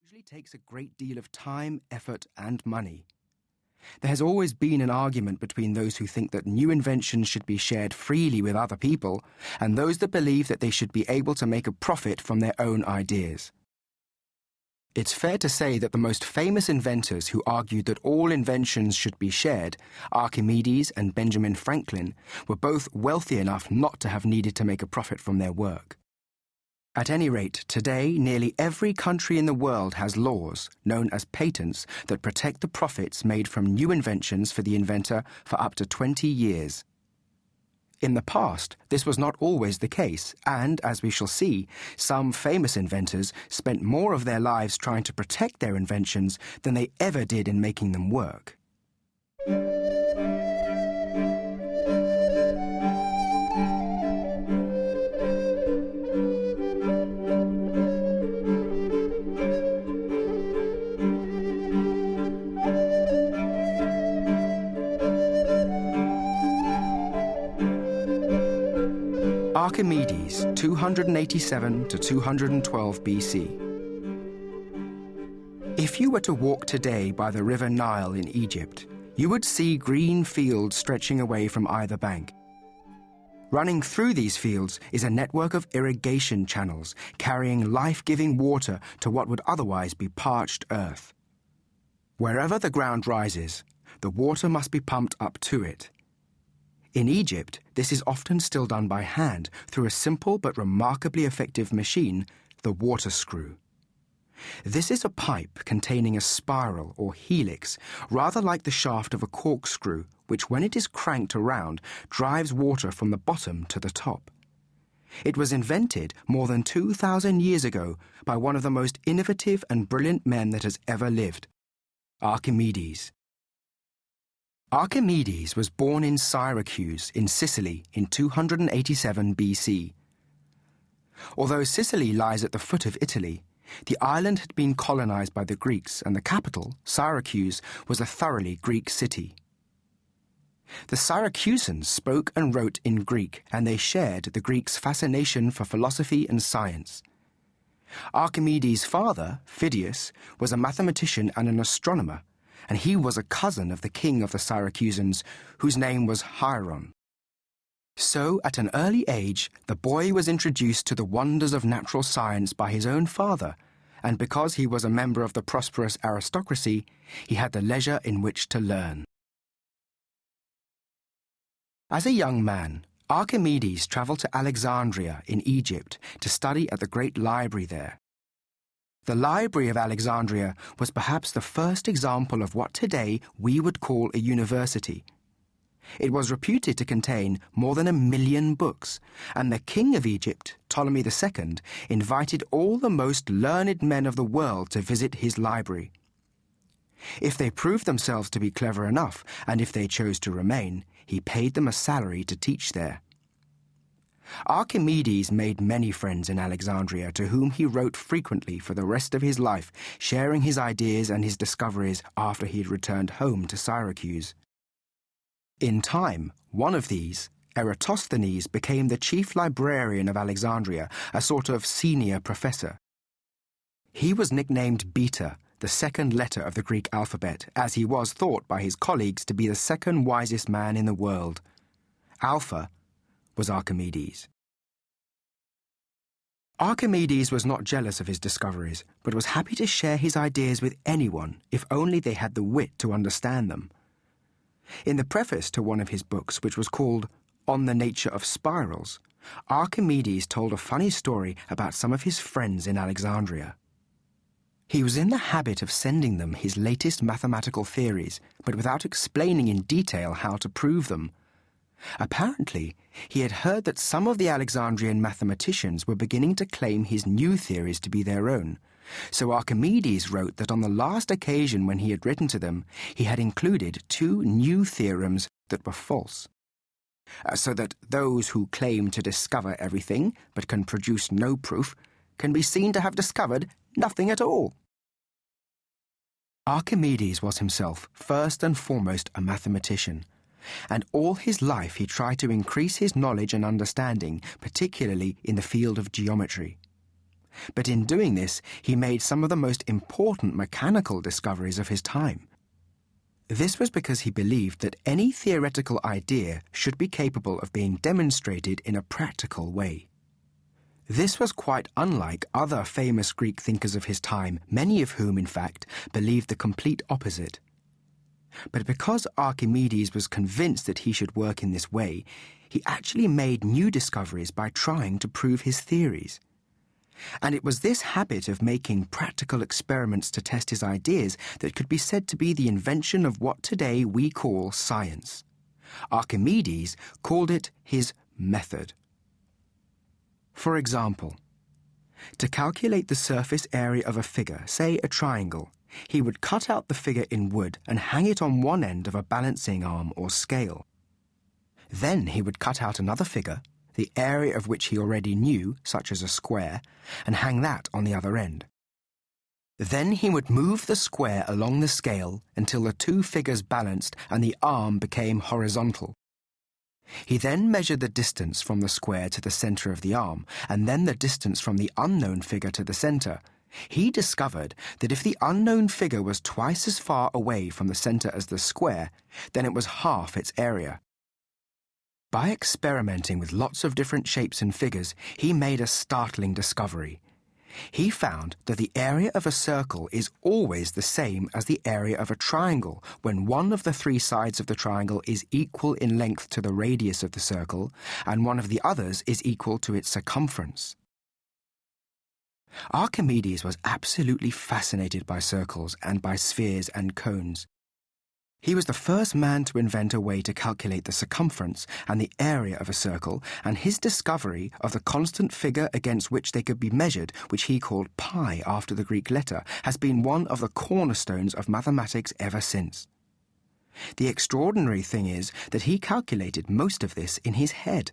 usually takes a great deal of time, effort, and money. There has always been an argument between those who think that new inventions should be shared freely with other people and those that believe that they should be able to make a profit from their own ideas. It's fair to say that the most famous inventors who argued that all inventions should be shared, Archimedes and Benjamin Franklin, were both wealthy enough not to have needed to make a profit from their work. At any rate, today nearly every country in the world has laws, known as patents, that protect the profits made from new inventions for the inventor for up to 20 years. In the past, this was not always the case, and, as we shall see, some famous inventors spent more of their lives trying to protect their inventions than they ever did in making them work. Archimedes, 287 to 212 BC. If you were to walk today by the river Nile in Egypt, you would see green fields stretching away from either bank. Running through these fields is a network of irrigation channels carrying life-giving water to what would otherwise be parched earth. Wherever the ground rises, the water must be pumped up to it. In Egypt, this is often still done by hand through a simple but remarkably effective machine, the water screw. This is a pipe containing a spiral or helix, rather like the shaft of a corkscrew, which when it is cranked around, drives water from the bottom to the top. It was invented more than 2,000 years ago by one of the most innovative and brilliant men that has ever lived, Archimedes. Archimedes was born in Syracuse, in Sicily, in 287 BC. Although Sicily lies at the foot of Italy, the island had been colonized by the Greeks, and the capital, Syracuse, was a thoroughly Greek city. The Syracusans spoke and wrote in Greek, and they shared the Greeks' fascination for philosophy and science. Archimedes' father, Phidias, was a mathematician and an astronomer, and he was a cousin of the king of the Syracusans, whose name was Hieron. So, at an early age, the boy was introduced to the wonders of natural science by his own father, and because he was a member of the prosperous aristocracy, he had the leisure in which to learn. As a young man, Archimedes travelled to Alexandria in Egypt to study at the great library there. The Library of Alexandria was perhaps the first example of what today we would call a university. It was reputed to contain more than 1 million books, and the king of Egypt, Ptolemy II, invited all the most learned men of the world to visit his library. If they proved themselves to be clever enough, and if they chose to remain, he paid them a salary to teach there. Archimedes made many friends in Alexandria to whom he wrote frequently for the rest of his life, sharing his ideas and his discoveries after he had returned home to Syracuse. In time, one of these, Eratosthenes, became the chief librarian of Alexandria, a sort of senior professor. He was nicknamed Beta, the second letter of the Greek alphabet, as he was thought by his colleagues to be the second wisest man in the world. Alpha was Archimedes. Archimedes was not jealous of his discoveries, but was happy to share his ideas with anyone, if only they had the wit to understand them. In the preface to one of his books, which was called On the Nature of Spirals, Archimedes told a funny story about some of his friends in Alexandria. He was in the habit of sending them his latest mathematical theories, but without explaining in detail how to prove them. Apparently, he had heard that some of the Alexandrian mathematicians were beginning to claim his new theories to be their own, so Archimedes wrote that on the last occasion when he had written to them, he had included 2 new theorems that were false, so that those who claim to discover everything but can produce no proof can be seen to have discovered nothing at all. Archimedes was himself first and foremost a mathematician, and all his life he tried to increase his knowledge and understanding, particularly in the field of geometry. but in doing this he made some of the most important mechanical discoveries of his time. This was because he believed that any theoretical idea should be capable of being demonstrated in a practical way. This was quite unlike other famous Greek thinkers of his time, many of whom, in fact, believed the complete opposite. But because Archimedes was convinced that he should work in this way, he actually made new discoveries by trying to prove his theories. And it was this habit of making practical experiments to test his ideas that could be said to be the invention of what today we call science. Archimedes called it his method. For example, to calculate the surface area of a figure, say a triangle, he would cut out the figure in wood and hang it on one end of a balancing arm or scale. Then he would cut out another figure, the area of which he already knew, such as a square, and hang that on the other end. Then he would move the square along the scale until the two figures balanced and the arm became horizontal. He then measured the distance from the square to the center of the arm, and then the distance from the unknown figure to the center. He discovered that if the unknown figure was twice as far away from the center as the square, then it was half its area. By experimenting with lots of different shapes and figures, he made a startling discovery. He found that the area of a circle is always the same as the area of a triangle when one of the three sides of the triangle is equal in length to the radius of the circle, and one of the others is equal to its circumference. Archimedes was absolutely fascinated by circles and by spheres and cones. He was the first man to invent a way to calculate the circumference and the area of a circle, and his discovery of the constant figure against which they could be measured, which he called pi after the Greek letter, has been one of the cornerstones of mathematics ever since. The extraordinary thing is that he calculated most of this in his head.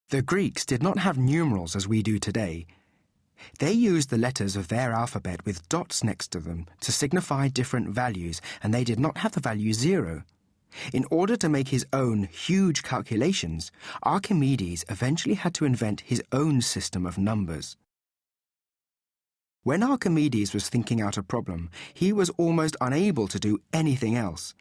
The Greeks did not have numerals as we do today. They used the letters of their alphabet with dots next to them to signify different values, and they did not have the value 0. In order to make his own huge calculations, Archimedes eventually had to invent his own system of numbers. When Archimedes was thinking out a problem, he was almost unable to do anything else.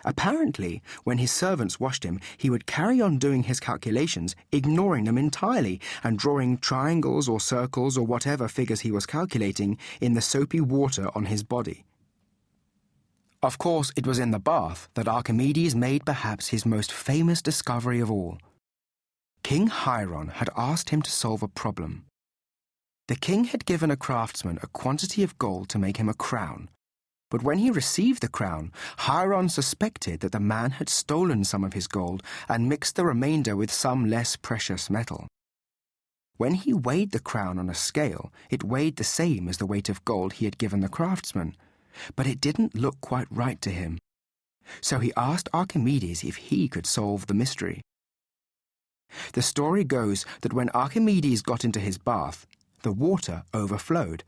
Apparently, when his servants washed him, he would carry on doing his calculations, ignoring them entirely, and drawing triangles or circles or whatever figures he was calculating in the soapy water on his body. Of course, it was in the bath that Archimedes made perhaps his most famous discovery of all. King Hieron had asked him to solve a problem. The king had given a craftsman a quantity of gold to make him a crown. But when he received the crown, Hieron suspected that the man had stolen some of his gold and mixed the remainder with some less precious metal. When he weighed the crown on a scale, it weighed the same as the weight of gold he had given the craftsman, but it didn't look quite right to him. So he asked Archimedes if he could solve the mystery. The story goes that when Archimedes got into his bath, the water overflowed.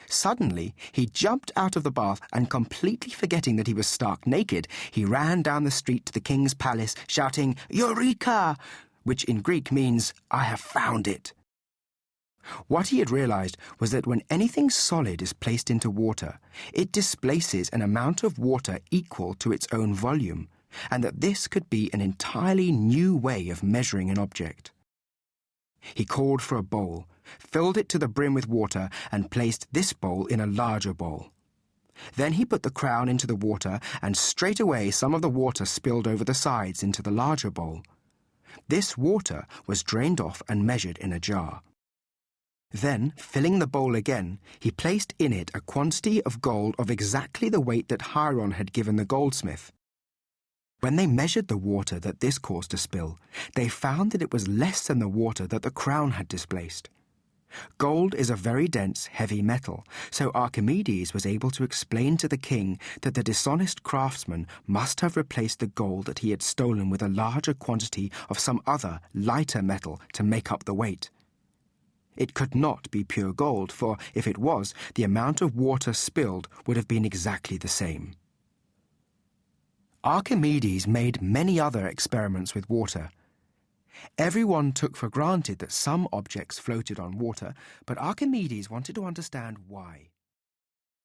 Suddenly, he jumped out of the bath and, completely forgetting that he was stark naked, he ran down the street to the king's palace, shouting, "Eureka!" which in Greek means, "I have found it." What he had realized was that when anything solid is placed into water, it displaces an amount of water equal to its own volume, and that this could be an entirely new way of measuring an object. He called for a bowl, filled it to the brim with water, and placed this bowl in a larger bowl. Then he put the crown into the water, and straight away some of the water spilled over the sides into the larger bowl. This water was drained off and measured in a jar. Then, filling the bowl again, he placed in it a quantity of gold of exactly the weight that Hieron had given the goldsmith. When they measured the water that this caused to spill, they found that it was less than the water that the crown had displaced. Gold is a very dense, heavy metal, so Archimedes was able to explain to the king that the dishonest craftsman must have replaced the gold that he had stolen with a larger quantity of some other, lighter metal to make up the weight. It could not be pure gold, for if it was, the amount of water spilled would have been exactly the same. Archimedes made many other experiments with water. Everyone took for granted that some objects floated on water, but Archimedes wanted to understand why.